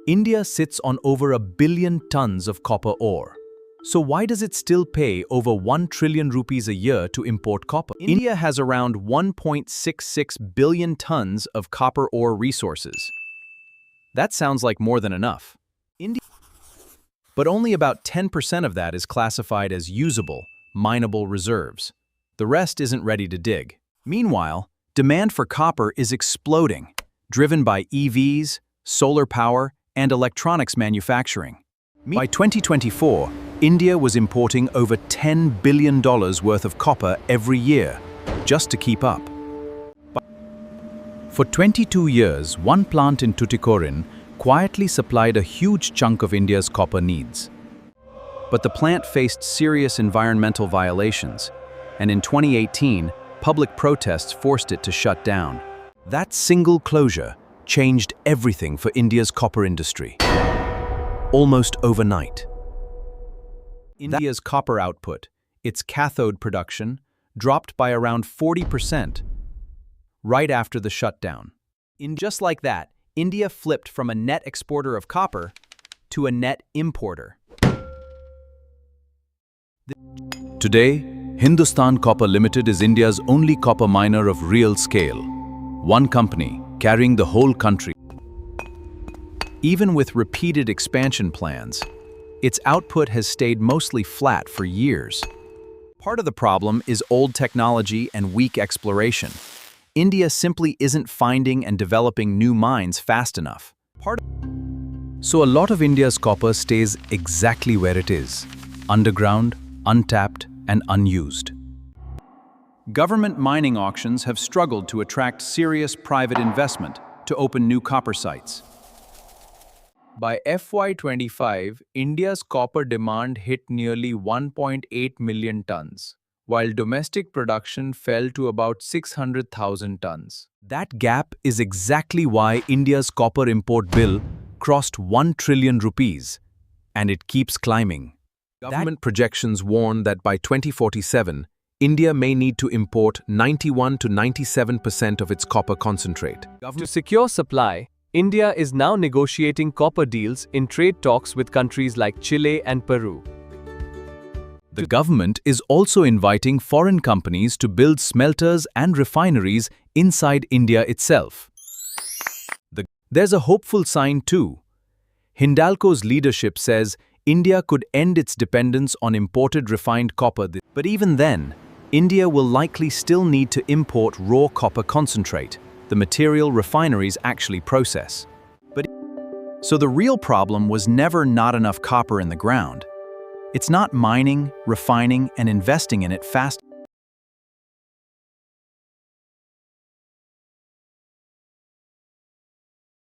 India sits on over 1 billion tons of copper ore. So why does it still pay over 1 trillion rupees a year to import copper? India has around 1.66 billion tons of copper ore resources. That sounds like more than enough. But only about 10% of that is classified as usable, mineable reserves. The rest isn't ready to dig. Meanwhile, demand for copper is exploding, driven by EVs, solar power, and electronics manufacturing. By 2024, India was importing over $10 billion worth of copper every year, just to keep up. For 22 years, one plant in Tuticorin quietly supplied a huge chunk of India's copper needs. But the plant faced serious environmental violations, and in 2018, public protests forced it to shut down. That single closure changed everything for India's copper industry. Almost overnight. India's copper output, its cathode production, dropped by around 40% right after the shutdown. Just like that, India flipped from a net exporter of copper to a net importer. Today, Hindustan Copper Limited is India's only copper miner of real scale. One company carrying the whole country. Even with repeated expansion plans, its output has stayed mostly flat for years. Part of the problem is old technology and weak exploration. India simply isn't finding and developing new mines fast enough. So a lot of India's copper stays exactly where it is, underground, untapped, and unused. Government mining auctions have struggled to attract serious private investment to open new copper sites. By FY25, India's copper demand hit nearly 1.8 million tons, while domestic production fell to about 600,000 tons. That gap is exactly why India's copper import bill crossed 1 trillion rupees, and it keeps climbing. Government projections warn that by 2047, India may need to import 91 to 97% of its copper concentrate. To secure supply, India is now negotiating copper deals in trade talks with countries like Chile and Peru. The government is also inviting foreign companies to build smelters and refineries inside India itself. There's a hopeful sign too. Hindalco's leadership says India could end its dependence on imported refined copper. But even then, India will likely still need to import raw copper concentrate, the material refineries actually process. So the real problem was never not enough copper in the ground. It's not mining, refining, and investing in it fast.